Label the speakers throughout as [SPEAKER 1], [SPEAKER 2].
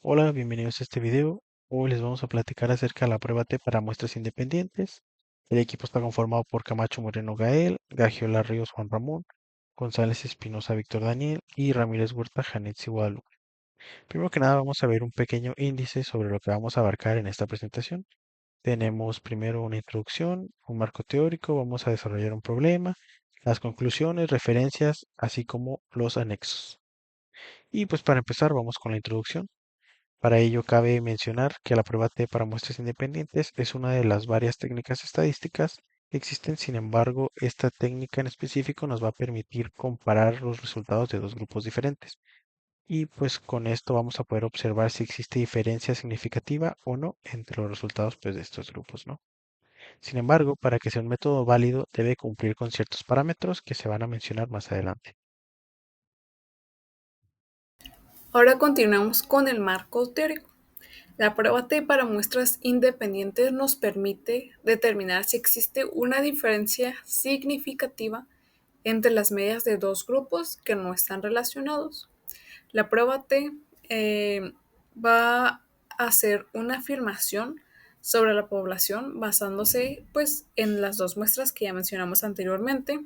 [SPEAKER 1] Hola, bienvenidos a este video. Hoy les vamos a platicar acerca de la prueba T para muestras independientes. El equipo está conformado por Camacho Moreno Gael, Gagiola Ríos Juan Ramón, González Espinosa Víctor Daniel y Ramírez Huerta Janetsi Guadalupe. Primero que nada vamos a ver un pequeño índice sobre lo que vamos a abarcar en esta presentación. Tenemos primero una introducción, un marco teórico, vamos a desarrollar un problema, las conclusiones, referencias, así como los anexos. Y pues para empezar vamos con la introducción. Para ello, cabe mencionar que la prueba T para muestras independientes es una de las varias técnicas estadísticas que existen. Sin embargo, esta técnica en específico nos va a permitir comparar los resultados de dos grupos diferentes. Y pues con esto vamos a poder observar si existe diferencia significativa o no entre los resultados pues, de estos grupos, ¿no? Sin embargo, para que sea un método válido, debe cumplir con ciertos parámetros que se van a mencionar más adelante.
[SPEAKER 2] Ahora continuamos con el marco teórico. La prueba T para muestras independientes nos permite determinar si existe una diferencia significativa entre las medias de dos grupos que no están relacionados. La prueba T va a hacer una afirmación sobre la población basándose pues en las dos muestras que ya mencionamos anteriormente.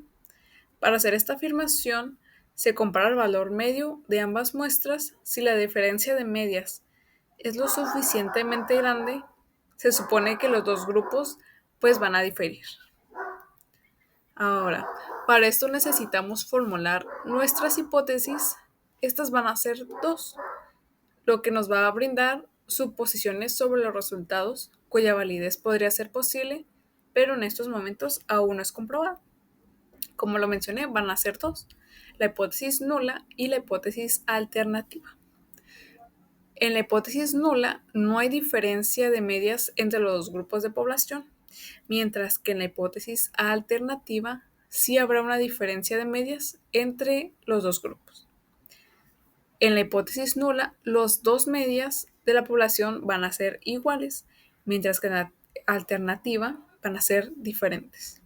[SPEAKER 2] Para hacer esta afirmación, se compara el valor medio de ambas muestras. Si la diferencia de medias es lo suficientemente grande, se supone que los dos grupos pues van a diferir. Ahora, para esto necesitamos formular nuestras hipótesis. Estas van a ser dos, lo que nos va a brindar suposiciones sobre los resultados cuya validez podría ser posible, pero en estos momentos aún no es comprobada. Como lo mencioné, van a ser dos, la hipótesis nula y la hipótesis alternativa. En la hipótesis nula no hay diferencia de medias entre los dos grupos de población, mientras que en la hipótesis alternativa sí habrá una diferencia de medias entre los dos grupos. En la hipótesis nula, los dos medias de la población van a ser iguales, mientras que en la alternativa van a ser diferentes.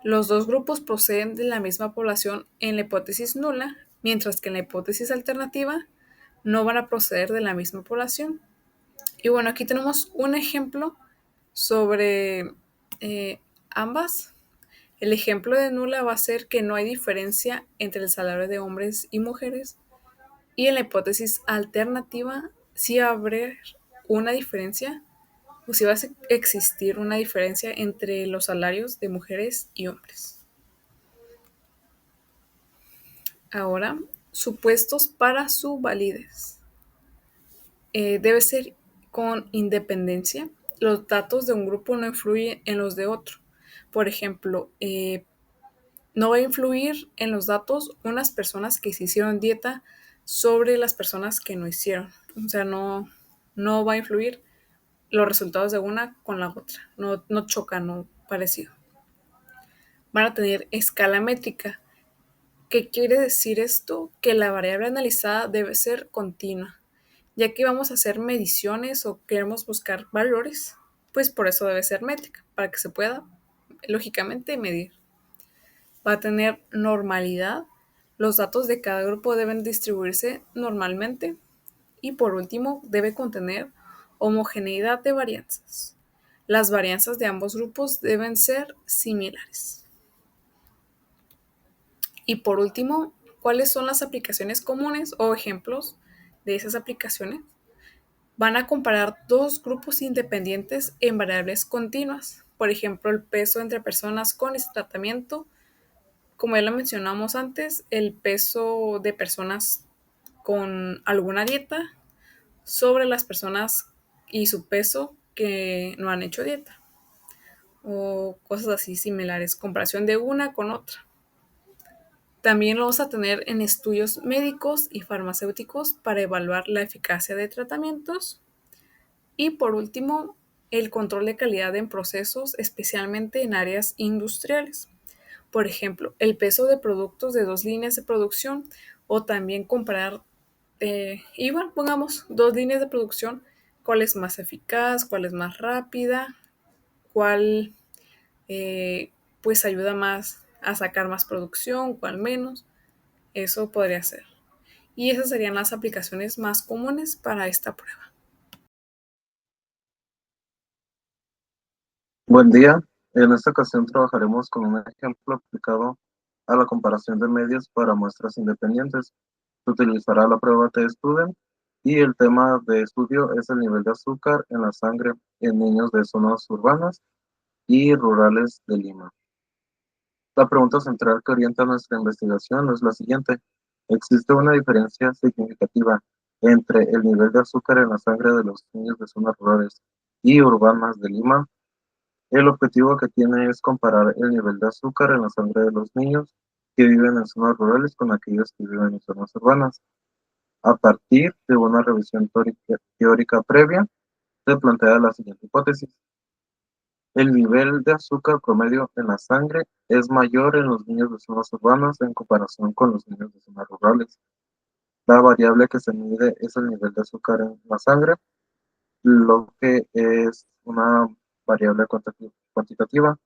[SPEAKER 2] Los dos grupos proceden de la misma población en la hipótesis nula, mientras que en la hipótesis alternativa no van a proceder de la misma población. Y bueno, aquí tenemos un ejemplo sobre ambas. El ejemplo de nula va a ser que no hay diferencia entre el salario de hombres y mujeres. Y en la hipótesis alternativa sí habrá una diferencia, o sí va a existir una diferencia entre los salarios de mujeres y hombres. Ahora, supuestos para su validez. Debe ser con independencia. Los datos de un grupo no influyen en los de otro. Por ejemplo, no va a influir en los datos unas personas que se hicieron dieta sobre las personas que no hicieron. O sea, no va a influir los resultados de una con la otra. No chocan, no parecido. Van a tener escala métrica. ¿Qué quiere decir esto? Que la variable analizada debe ser continua. Ya que vamos a hacer mediciones o queremos buscar valores, pues por eso debe ser métrica, para que se pueda lógicamente medir. Va a tener normalidad. Los datos de cada grupo deben distribuirse normalmente. Y por último, debe contener homogeneidad de varianzas. Las varianzas de ambos grupos deben ser similares. Y por último, ¿cuáles son las aplicaciones comunes o ejemplos de esas aplicaciones? Van a comparar dos grupos independientes en variables continuas. Por ejemplo, el peso entre personas con este tratamiento. Como ya lo mencionamos antes, el peso de personas con alguna dieta sobre las personas y su peso que no han hecho dieta. O cosas así similares. Comparación de una con otra. También lo vamos a tener en estudios médicos y farmacéuticos para evaluar la eficacia de tratamientos. Y por último, el control de calidad en procesos, especialmente en áreas industriales. Por ejemplo, el peso de productos de dos líneas de producción o también comparar, igual pongamos dos líneas de producción, cuál es más eficaz, cuál es más rápida, cuál pues ayuda más a sacar más producción, cuál menos. Eso podría ser. y esas serían las aplicaciones más comunes para esta prueba.
[SPEAKER 3] Buen día. En esta ocasión trabajaremos con un ejemplo aplicado a la comparación de medios para muestras independientes. Se utilizará la prueba T-Student y el tema de estudio es el nivel de azúcar en la sangre en niños de zonas urbanas y rurales de Lima. La pregunta central que orienta nuestra investigación es la siguiente. ¿Existe una diferencia significativa entre el nivel de azúcar en la sangre de los niños de zonas rurales y urbanas de Lima? El objetivo que tiene es comparar el nivel de azúcar en la sangre de los niños que viven en zonas rurales con aquellos que viven en zonas urbanas. A partir de una revisión teórica previa, se plantea la siguiente hipótesis. El nivel de azúcar promedio en la sangre es mayor en los niños de zonas urbanas en comparación con los niños de zonas rurales. La variable que se mide es el nivel de azúcar en la sangre, lo que es una variable cuantitativa.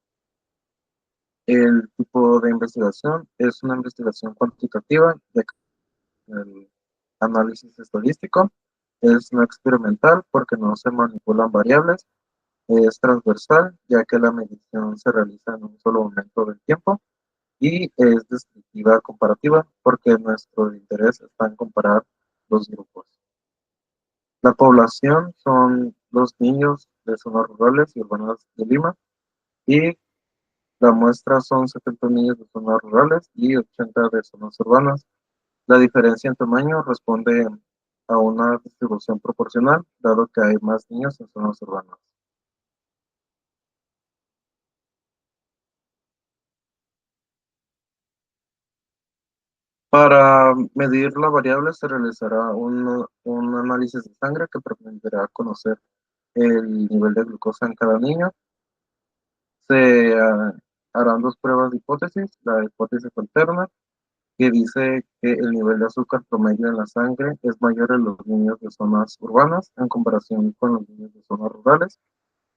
[SPEAKER 3] El tipo de investigación es una investigación cuantitativa, ya que el análisis estadístico es no experimental porque no se manipulan variables, es transversal, ya que la medición se realiza en un solo momento del tiempo, y es descriptiva comparativa porque nuestro interés está en comparar los grupos. La población son los niños de zonas rurales y urbanas de Lima, y la muestra son 70 niños de zonas rurales y 80 de zonas urbanas. La diferencia en tamaño responde a una distribución proporcional, dado que hay más niños en zonas urbanas. Para medir la variable se realizará un análisis de sangre que permitirá conocer el nivel de glucosa en cada niño. Se harán dos pruebas de hipótesis, la hipótesis alterna, que dice que el nivel de azúcar promedio en la sangre es mayor en los niños de zonas urbanas en comparación con los niños de zonas rurales,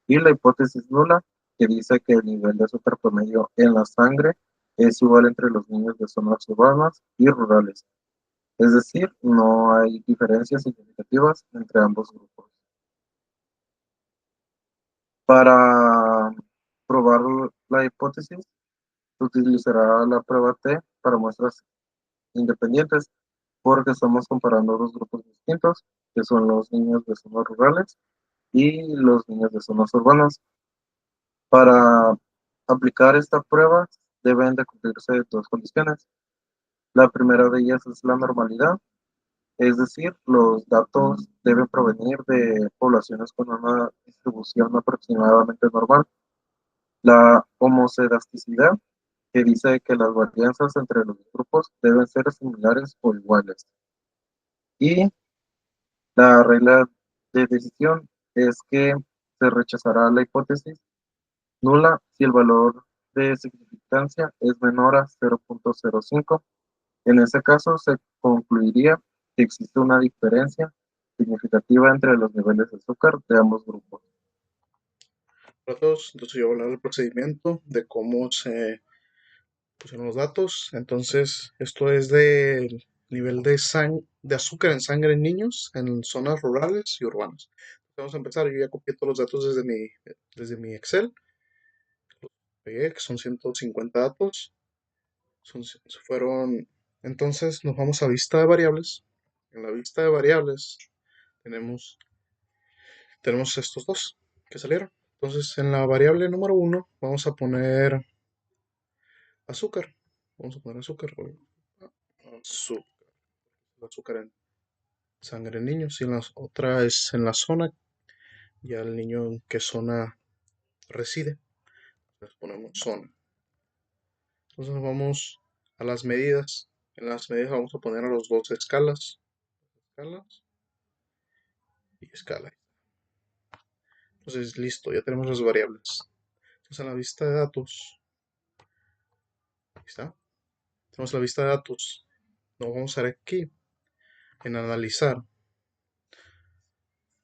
[SPEAKER 3] y la hipótesis nula, que dice que el nivel de azúcar promedio en la sangre es igual entre los niños de zonas urbanas y rurales. Es decir, no hay diferencias significativas entre ambos grupos. Para probar la hipótesis, se utilizará la prueba T para muestras independientes, porque estamos comparando dos grupos distintos, que son los niños de zonas rurales y los niños de zonas urbanas. Para aplicar esta prueba deben de cumplirse dos condiciones. La primera de ellas es la normalidad, es decir, los datos deben provenir de poblaciones con una distribución aproximadamente normal. La homocedasticidad, que dice que las varianzas entre los grupos deben ser similares o iguales. Y la regla de decisión es que se rechazará la hipótesis nula si el valor de significancia es menor a 0.05. En ese caso, se concluiría que existe una diferencia significativa entre los niveles de azúcar de ambos grupos.
[SPEAKER 4] Datos. Entonces yo voy a hablar del procedimiento, de cómo se pusieron los datos. Entonces, esto es del nivel de azúcar en sangre en niños en zonas rurales y urbanas. Vamos a empezar. Yo ya copié todos los datos desde mi Excel. Pegué, que son 150 datos. Fueron. Entonces, nos vamos a vista de variables. En la vista de variables tenemos, tenemos estos dos que salieron. Entonces, en la variable número uno vamos a poner azúcar. Vamos a poner azúcar. Azúcar. Azúcar en sangre en niños. Y en la otra es en la zona. Ya el niño en qué zona reside. Les ponemos zona. Entonces nos vamos a las medidas. En las medidas vamos a poner a los dos escalas. Escalas y escala. Entonces listo, ya tenemos las variables. Entonces en la vista de datos. Ahí está. Tenemos la vista de datos. Nos vamos a ver aquí en analizar.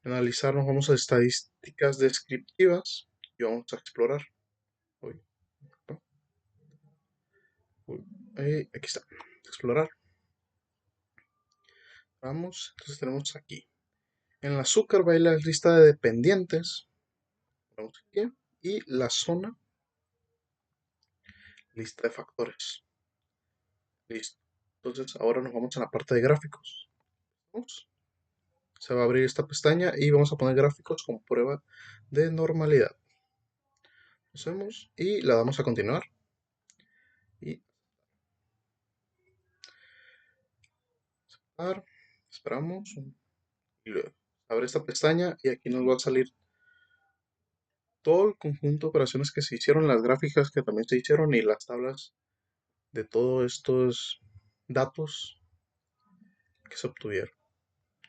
[SPEAKER 4] En analizar nos vamos a estadísticas descriptivas y vamos a explorar. Uy, no, uy, aquí está. Explorar. Vamos, entonces tenemos aquí. En el azúcar va a ir la lista de dependientes. Vamos aquí. Y la zona, lista de factores. Listo. Entonces ahora nos vamos a la parte de gráficos. Vamos. Se va a abrir esta pestaña y vamos a poner gráficos con prueba de normalidad. Hacemos y la damos a continuar. Y esperamos. Y luego abre esta pestaña y aquí nos va a salir todo el conjunto de operaciones que se hicieron, las gráficas que también se hicieron y las tablas de todos estos datos que se obtuvieron.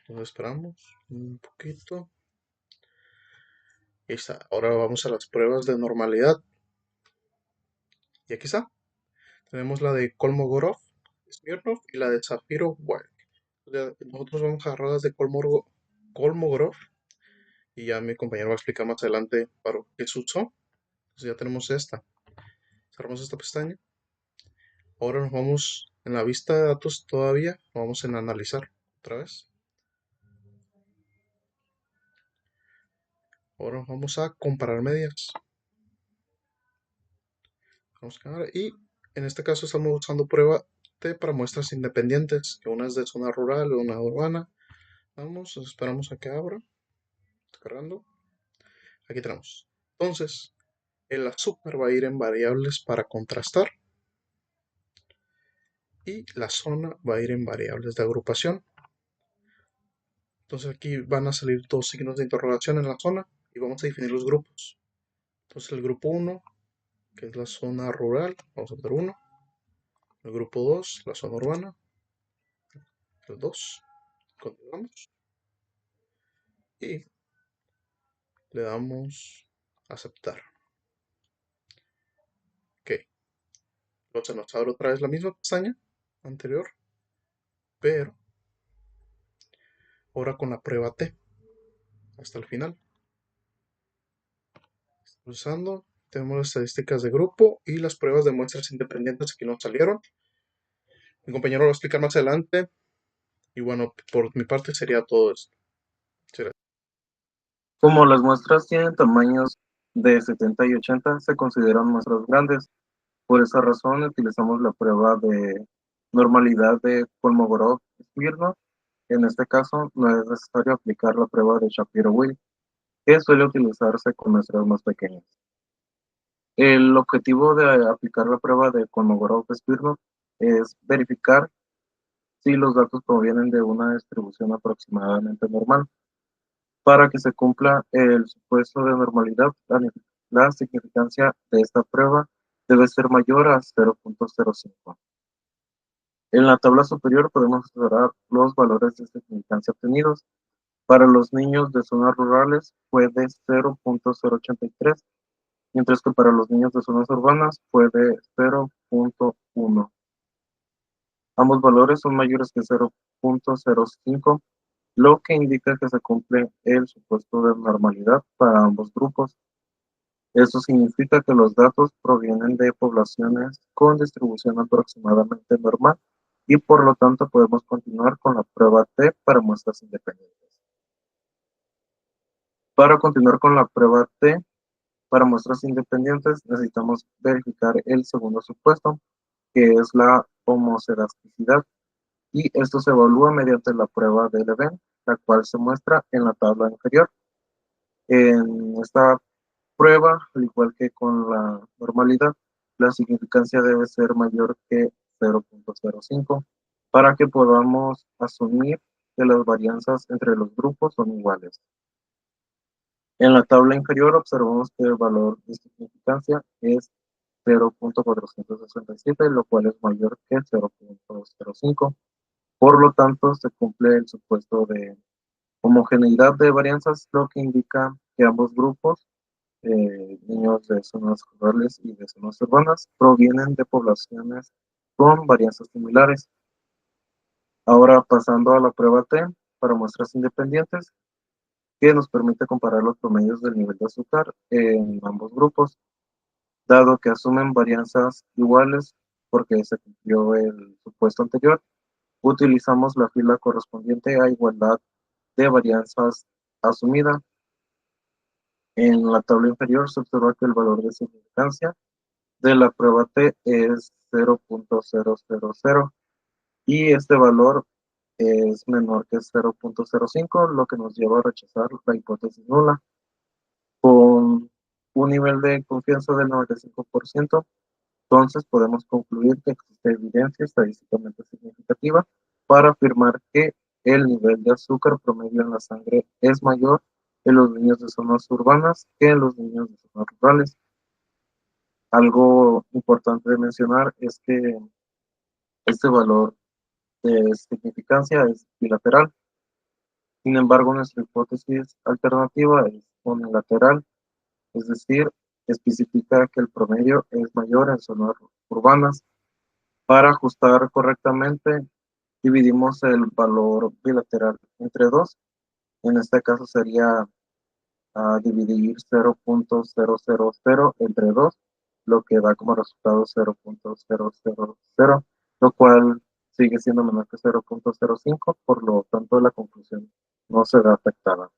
[SPEAKER 4] Entonces esperamos un poquito. Ahí está. Ahora vamos a las pruebas de normalidad. Y aquí está. Tenemos la de Kolmogorov, Smirnov y la de Zafiro Wild. Nosotros vamos a agarrar las de Kolmogorov y ya mi compañero va a explicar más adelante para qué se usó. Entonces ya tenemos esta. Cerramos esta pestaña. Ahora nos vamos en la vista de datos todavía. Vamos en analizar otra vez. Ahora vamos a comparar medias. Vamos a ganar y en este caso estamos usando prueba T para muestras independientes, que una es de zona rural y una urbana. Vamos, esperamos a que abra. Está cargando. Aquí tenemos. Entonces, el azúcar va a ir en variables para contrastar y la zona va a ir en variables de agrupación. Entonces aquí van a salir dos signos de interrogación en la zona y vamos a definir los grupos. Entonces el grupo 1, que es la zona rural, vamos a meter 1. El grupo 2, la zona urbana, el 2. Continuamos y le damos aceptar. Ok. Entonces nos abre otra vez la misma pestaña anterior, pero ahora con la prueba T hasta el final. Usando, tenemos las estadísticas de grupo y las pruebas de muestras independientes que nos salieron. Mi compañero lo va a explicar más adelante. Y bueno, por mi parte sería todo esto.
[SPEAKER 3] Como las muestras tienen tamaños de 70 y 80, se consideran muestras grandes. Por esa razón utilizamos la prueba de normalidad de Kolmogorov-Smirnov. En este caso, no es necesario aplicar la prueba de Shapiro-Wilk, que suele utilizarse con muestras más pequeñas. El objetivo de aplicar la prueba de Kolmogorov-Smirnov es verificar si los datos provienen de una distribución aproximadamente normal. Para que se cumpla el supuesto de normalidad, la significancia de esta prueba debe ser mayor a 0.05. En la tabla superior podemos observar los valores de significancia obtenidos. Para los niños de zonas rurales fue de 0.083, mientras que para los niños de zonas urbanas fue de 0.1. Ambos valores son mayores que 0.05, lo que indica que se cumple el supuesto de normalidad para ambos grupos. Esto significa que los datos provienen de poblaciones con distribución aproximadamente normal y por lo tanto podemos continuar con la prueba T para muestras independientes. Para continuar con la prueba T para muestras independientes necesitamos verificar el segundo supuesto, que es la homocedasticidad, y esto se evalúa mediante la prueba de Leven, la cual se muestra en la tabla inferior. En esta prueba, al igual que con la normalidad, la significancia debe ser mayor que 0.05 para que podamos asumir que las varianzas entre los grupos son iguales. En la tabla inferior observamos que el valor de significancia es 0.467, lo cual es mayor que 0.05. Por lo tanto, se cumple el supuesto de homogeneidad de varianzas, lo que indica que ambos grupos, niños de zonas rurales y de zonas urbanas, provienen de poblaciones con varianzas similares. Ahora pasando a la prueba T para muestras independientes, que nos permite comparar los promedios del nivel de azúcar en ambos grupos, dado que asumen varianzas iguales porque se cumplió el supuesto anterior. utilizamos la fila correspondiente a igualdad de varianzas asumida. En la tabla inferior se observa que el valor de significancia de la prueba T es 0.000 y este valor es menor que 0.05, lo que nos lleva a rechazar la hipótesis nula. Con un nivel de confianza del 95%, entonces podemos concluir que existe evidencia estadísticamente significativa para afirmar que el nivel de azúcar promedio en la sangre es mayor en los niños de zonas urbanas que en los niños de zonas rurales. Algo importante de mencionar es que este valor de significancia es bilateral. Sin embargo, nuestra hipótesis alternativa es unilateral, es decir, especifica que el promedio es mayor en zonas urbanas. Para ajustar correctamente, dividimos el valor bilateral entre 2. En este caso sería dividir 0.000 entre 2, lo que da como resultado 0.000, lo cual sigue siendo menor que 0.05, por lo tanto la conclusión no será afectada.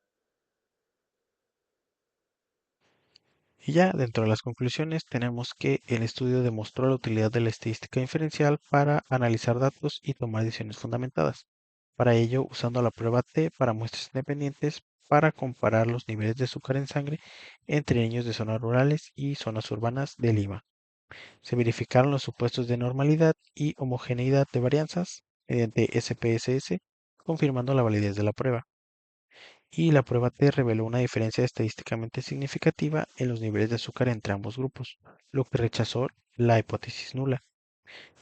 [SPEAKER 1] Y ya dentro de las conclusiones tenemos que el estudio demostró la utilidad de la estadística inferencial para analizar datos y tomar decisiones fundamentadas. Para ello, usando la prueba T para muestras independientes para comparar los niveles de azúcar en sangre entre niños de zonas rurales y zonas urbanas de Lima. Se verificaron los supuestos de normalidad y homogeneidad de varianzas mediante SPSS, confirmando la validez de la prueba. Y la prueba T reveló una diferencia estadísticamente significativa en los niveles de azúcar entre ambos grupos, lo que rechazó la hipótesis nula.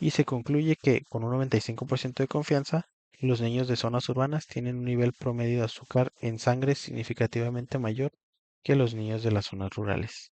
[SPEAKER 1] Y se concluye que, con un 95% de confianza, los niños de zonas urbanas tienen un nivel promedio de azúcar en sangre significativamente mayor que los niños de las zonas rurales.